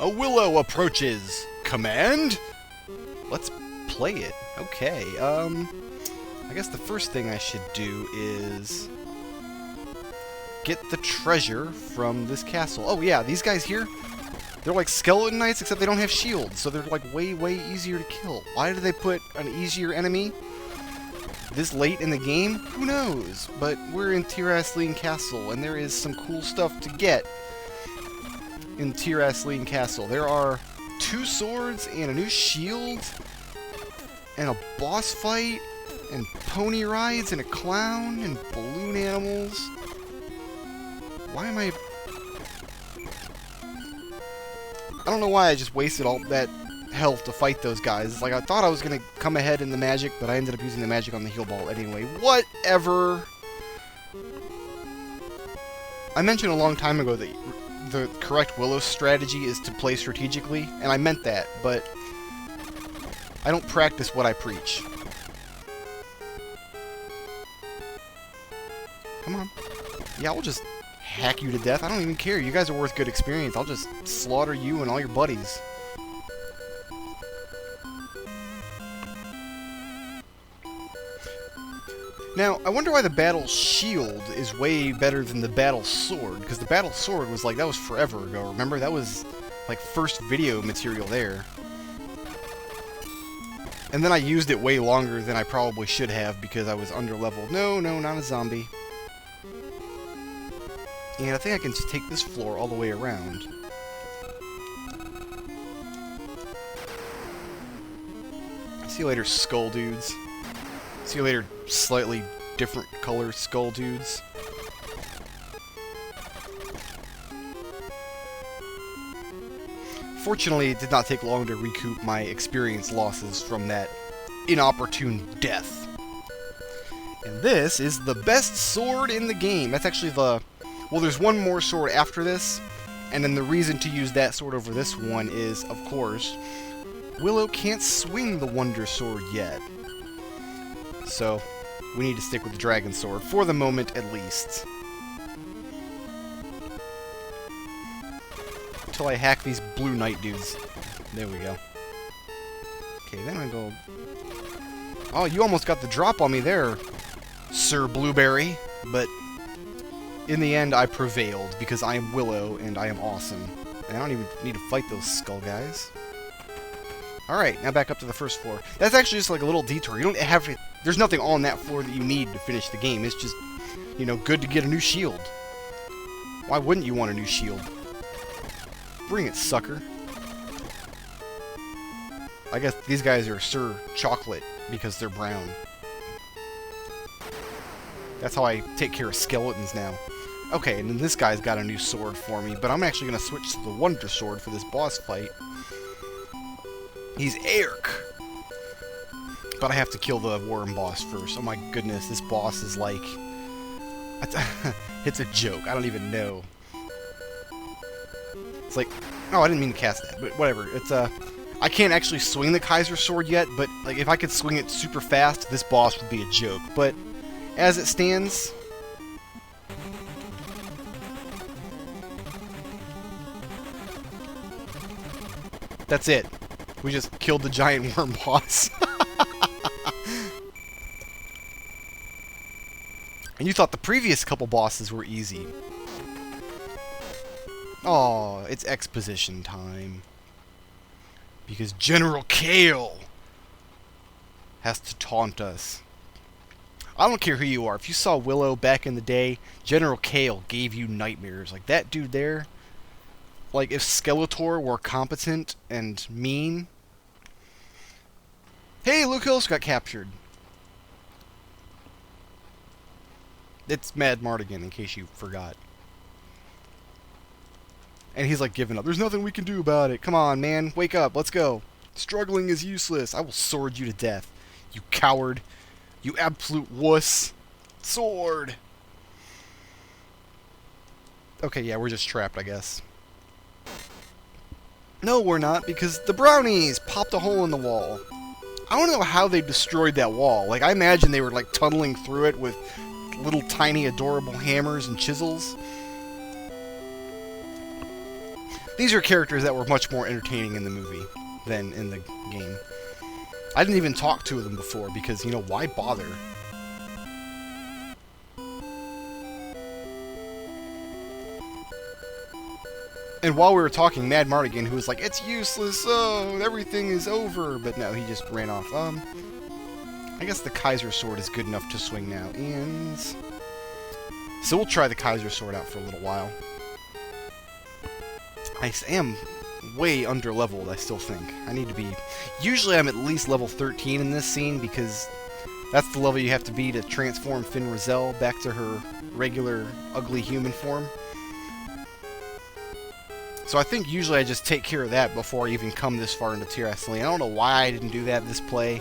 A willow approaches. Command? Let's play it. Okay, I guess the first thing I should do is get the treasure from this castle. Oh yeah, these guys here, they're like skeleton knights, except they don't have shields, so they're like way easier to kill. Why did they put an easier enemy this late in the game? Who knows? But we're in Tir Asleen Castle, and there is some cool stuff to get in Tir Asleen Castle. There are 2 swords and a new shield, and a boss fight, and pony rides, and a clown, and balloon animals. Why am I don't know why I just wasted all that health to fight those guys. It's like I thought I was going to come ahead in the magic, but I ended up using the magic on the heal ball anyway. Whatever. I mentioned a long time ago that the correct Willow strategy is to play strategically, and I meant that, but I don't practice what I preach. Come on. Yeah, I'll just hack you to death. I don't even care. You guys are worth good experience. I'll just slaughter you and all your buddies. Now, I wonder why the battle shield is way better than the battle sword, because the battle sword was like, that was forever ago, remember? That was like first video material there. And then I used it way longer than I probably should have because I was under-leveled. No, not a zombie. And I think I can just take this floor all the way around. See you later, skull dudes. See you later, slightly different color skull dudes. Fortunately, it did not take long to recoup my experience losses from that inopportune death. And this is the best sword in the game. That's actually the... Well, there's one more sword after this, and then the reason to use that sword over this one is, of course, Willow can't swing the Wonder Sword yet. So, we need to stick with the Dragon Sword, for the moment at least. Until I hack these Blue Knight dudes. There we go. Okay, then I go... Oh, you almost got the drop on me there, Sir Blueberry, but... in the end, I prevailed, because I am Willow, and I am awesome. And I don't even need to fight those skull guys. Alright, now back up to the first floor. That's actually just like a little detour. You don't have to... There's nothing on that floor that you need to finish the game. It's just, you know, good to get a new shield. Why wouldn't you want a new shield? Bring it, sucker. I guess these guys are Sir Chocolate, because they're brown. That's how I take care of skeletons now. Okay, and then this guy's got a new sword for me, but I'm actually going to switch to the Wonder Sword for this boss fight. He's Eric. But I have to kill the worm boss first. Oh my goodness, this boss is like... It's a joke. I don't even know. It's like... Oh, I didn't mean to cast that, but whatever. It's I can't actually swing the Kaiser Sword yet, but like if I could swing it super fast, this boss would be a joke. But as it stands... That's it. We just killed the giant worm boss. And you thought the previous couple bosses were easy. Oh, it's exposition time. Because General Kale has to taunt us. I don't care who you are. If you saw Willow back in the day, General Kale gave you nightmares. Like that dude there. Like if Skeletor were competent and mean. Hey, Luke Hills got captured. It's Mad Mardigan, in case you forgot. And he's like giving up. There's nothing we can do about it. Come on, man. Wake up. Let's go. Struggling is useless. I will sword you to death. You coward. You absolute wuss. Sword. Okay, yeah, we're just trapped, I guess. No, we're not, because the brownies popped a hole in the wall. I don't know how they destroyed that wall. Like, I imagine they were, like, tunneling through it with little tiny adorable hammers and chisels. These are characters that were much more entertaining in the movie than in the game. I didn't even talk to them before because, you know, why bother? And while we were talking, Mad Mardigan, who was like, it's useless, oh, everything is over. But no, he just ran off. I guess the Kaiser Sword is good enough to swing now. And so we'll try the Kaiser Sword out for a little while. I am way under-leveled, I still think. I need to be... Usually I'm at least level 13 in this scene, because that's the level you have to be to transform Finn Rizal back to her regular, ugly human form. So I think usually I just take care of that before I even come this far into Tir Asleen. I don't know why I didn't do that this play.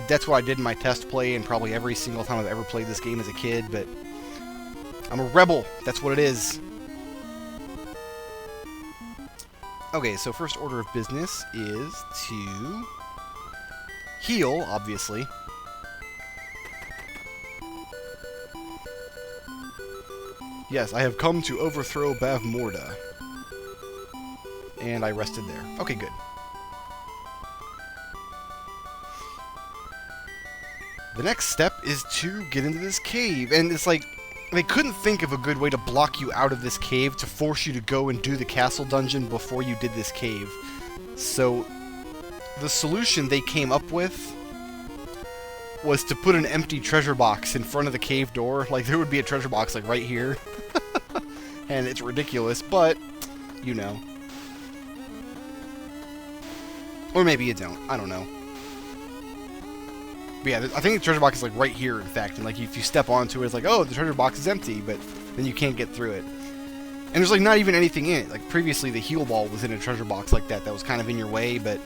That's what I did in my test play, and probably every single time I've ever played this game as a kid, but... I'm a rebel, that's what it is. Okay, so first order of business is to heal, obviously. Yes, I have come to overthrow Bavmorda. And I rested there. Okay, good. The next step is to get into this cave, and it's like... They couldn't think of a good way to block you out of this cave to force you to go and do the castle dungeon before you did this cave. So, the solution they came up with was to put an empty treasure box in front of the cave door. Like, there would be a treasure box, like, right here. And it's ridiculous, but, you know. Or maybe you don't. I don't know. But yeah, I think the treasure box is like right here, in fact, and like if you step onto it, it's like, oh, the treasure box is empty, but then you can't get through it. And there's like not even anything in it. Like previously, the heal ball was in a treasure box like that was kind of in your way, but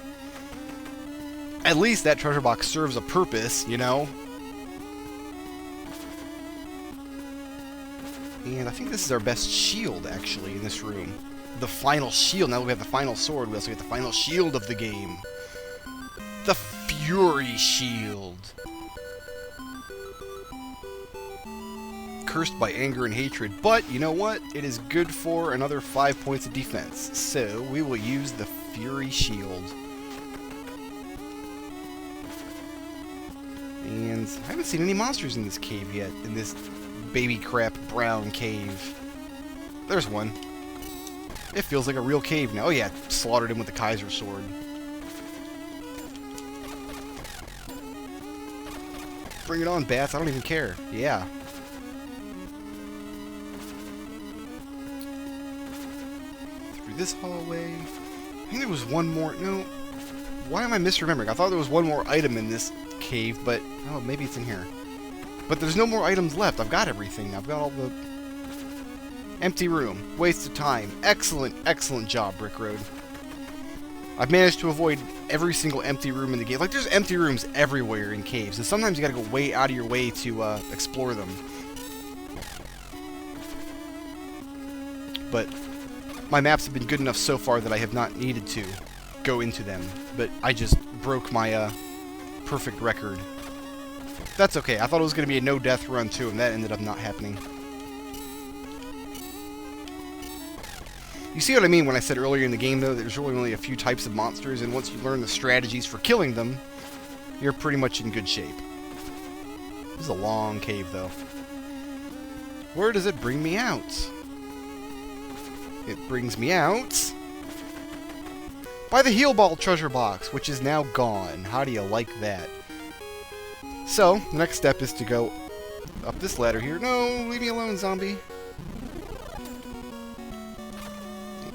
at least that treasure box serves a purpose, you know? And I think this is our best shield, actually, in this room. The final shield. Now that we have the final sword, we also get the final shield of the game. The Fury Shield. Cursed by anger and hatred, but you know what? It is good for another 5 points of defense. So we will use the Fury Shield. And I haven't seen any monsters in this cave yet, in this baby crap brown cave. There's one. It feels like a real cave now. Oh yeah, slaughtered him with the Kaiser Sword. Bring it on, bats. I don't even care. Yeah. Through this hallway. I think there was one more. No. Why am I misremembering? I thought there was one more item in this cave, but... Oh, maybe it's in here. But there's no more items left. I've got everything. I've got all the... Empty room. Waste of time. Excellent, excellent job, Brick Road. I've managed to avoid every single empty room in the game. Like, there's empty rooms everywhere in caves, and sometimes you gotta go way out of your way to explore them. But my maps have been good enough so far that I have not needed to go into them. But I just broke my perfect record. That's okay. I thought it was gonna be a no-death run too, and that ended up not happening. You see what I mean when I said earlier in the game, though, there's really only a few types of monsters, and once you learn the strategies for killing them, you're pretty much in good shape. This is a long cave, though. Where does it bring me out? It brings me out by the heal ball treasure box, which is now gone. How do you like that? So, the next step is to go up this ladder here. No, leave me alone, zombie.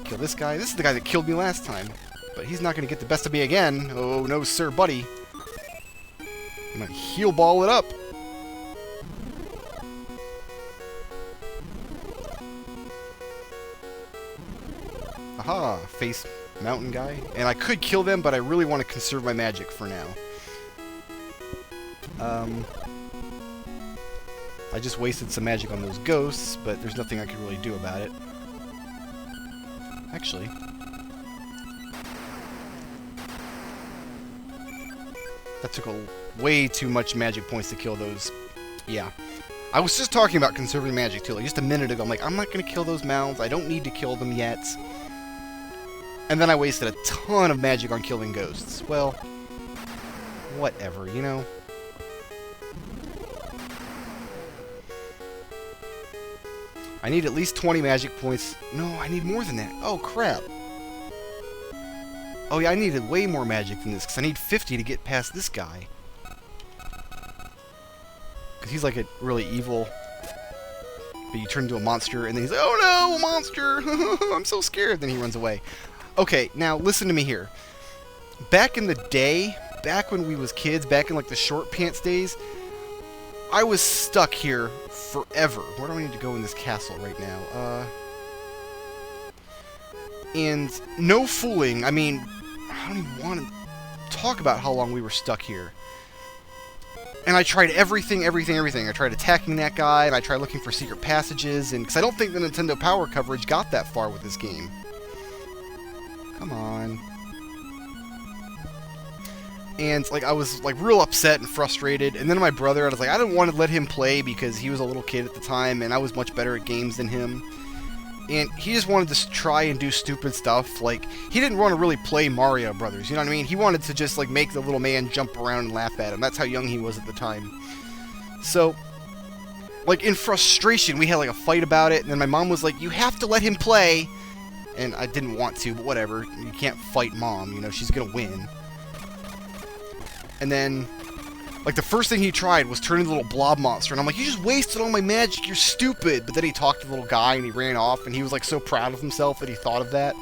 Kill this guy. This is the guy that killed me last time. But he's not going to get the best of me again. Oh, no, sir, buddy. I'm going to heal ball it up. Aha, face mountain guy. And I could kill them, but I really want to conserve my magic for now. I just wasted some magic on those ghosts, but there's nothing I can really do about it. Actually, that took way too much magic points to kill those. Yeah. I was just talking about conserving magic too, like just a minute ago. I'm like, I'm not going to kill those mounds. I don't need to kill them yet. And then I wasted a ton of magic on killing ghosts. Well, whatever, you know? I need at least 20 magic points. No, I need more than that. Oh, crap. Oh, yeah, I needed way more magic than this, because I need 50 to get past this guy. Because he's like a really evil... But you turn into a monster, and then he's like, oh no, a monster! I'm so scared. Then he runs away. Okay, now listen to me here. Back in the day, back when we was kids, back in like the short pants days, I was stuck here forever. Where do I need to go in this castle right now? And no fooling, I mean, I don't even want to talk about how long we were stuck here. And I tried everything. I tried attacking that guy, and I tried looking for secret passages, and because I don't think the Nintendo Power coverage got that far with this game. Come on. And like I was like real upset and frustrated, and then my brother, I was like, I didn't want to let him play because he was a little kid at the time, and I was much better at games than him. And he just wanted to try and do stupid stuff. Like, he didn't want to really play Mario Brothers, you know what I mean? He wanted to just, like, make the little man jump around and laugh at him. That's how young he was at the time. So, like, in frustration, we had, like, a fight about it, and then my mom was like, you have to let him play. And I didn't want to, but whatever. You can't fight Mom, you know, she's gonna win. And then... like, the first thing he tried was turn into a little blob monster, and I'm like, you just wasted all my magic, you're stupid! But then he talked to the little guy, and he ran off, and he was, like, so proud of himself that he thought of that.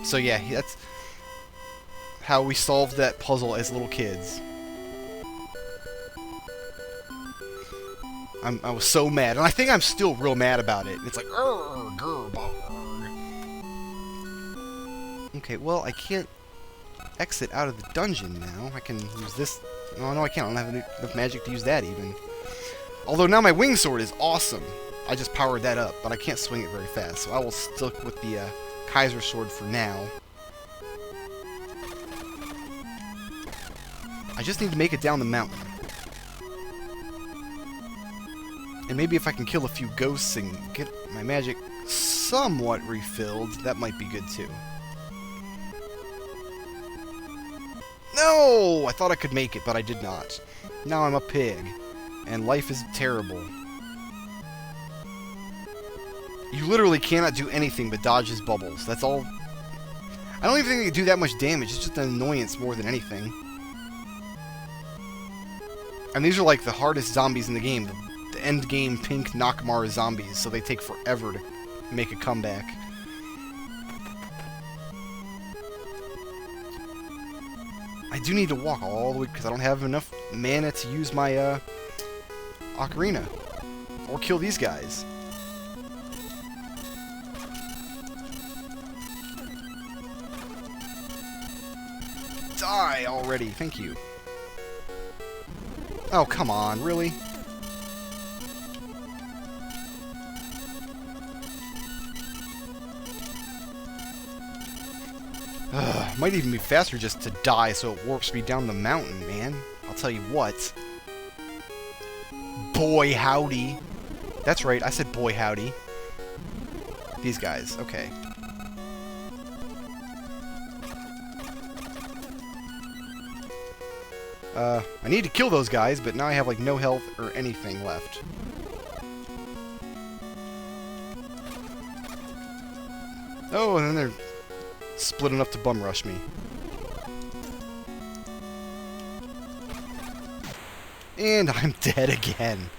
So, yeah, that's how we solved that puzzle as little kids. I was so mad, and I think I'm still real mad about it. It's like, grr, grr, grr. Okay, well, I can't exit out of the dungeon now. I can use this. Oh, no, I can't. I don't have enough magic to use that even. Although now my wing sword is awesome. I just powered that up, but I can't swing it very fast, so I will stick with the Kaiser sword for now. I just need to make it down the mountain. And maybe if I can kill a few ghosts and get my magic somewhat refilled, that might be good too. No! I thought I could make it, but I did not. Now I'm a pig, and life is terrible. You literally cannot do anything but dodge his bubbles. That's all. I don't even think they do that much damage. It's just an annoyance more than anything. And these are like the hardest zombies in the game. The end game pink Nakmar zombies, so they take forever to make a comeback. I do need to walk all the way because I don't have enough mana to use my ocarina or kill these guys. Die already, thank you. Oh, come on, really? Might even be faster just to die so it warps me down the mountain, man. I'll tell you what. Boy howdy. That's right, I said boy howdy. These guys, okay. I need to kill those guys, but now I have like no health or anything left. Oh, and then they're split enough to bum rush me. And I'm dead again.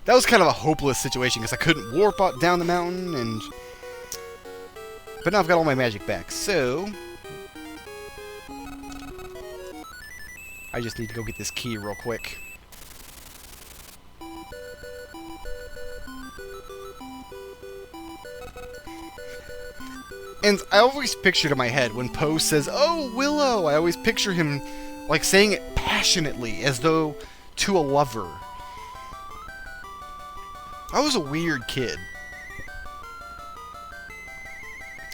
That was kind of a hopeless situation because I couldn't warp out down the mountain, and but now I've got all my magic back, so I just need to go get this key real quick. And I always pictured in my head when Poe says, "Oh, Willow," I always picture him like saying it passionately as though to a lover. I was a weird kid.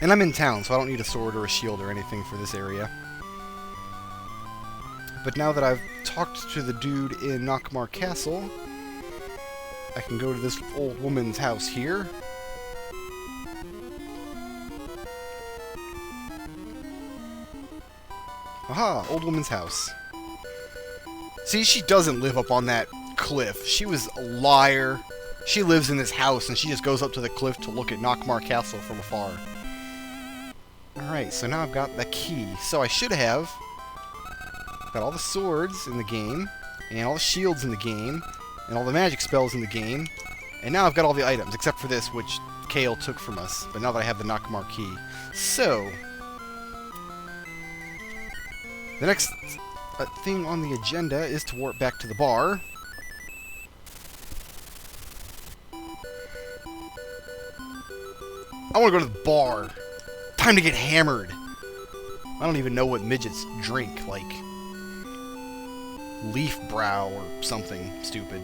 And I'm in town, so I don't need a sword or a shield or anything for this area. But now that I've talked to the dude in Nakmar Castle, I can go to this old woman's house here. Aha, old woman's house. See, she doesn't live up on that cliff. She was a liar. She lives in this house, and she just goes up to the cliff to look at Nockmar Castle from afar. Alright, so now I've got the key. So I should have got all the swords in the game, and all the shields in the game, and all the magic spells in the game, and now I've got all the items, except for this, which Kale took from us, but now that I have the Nockmar key. So, the next thing on the agenda is to warp back to the bar. I want to go to the bar. Time to get hammered. I don't even know what midgets drink, like leaf brow or something stupid.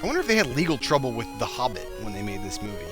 I wonder if they had legal trouble with The Hobbit when they made this movie.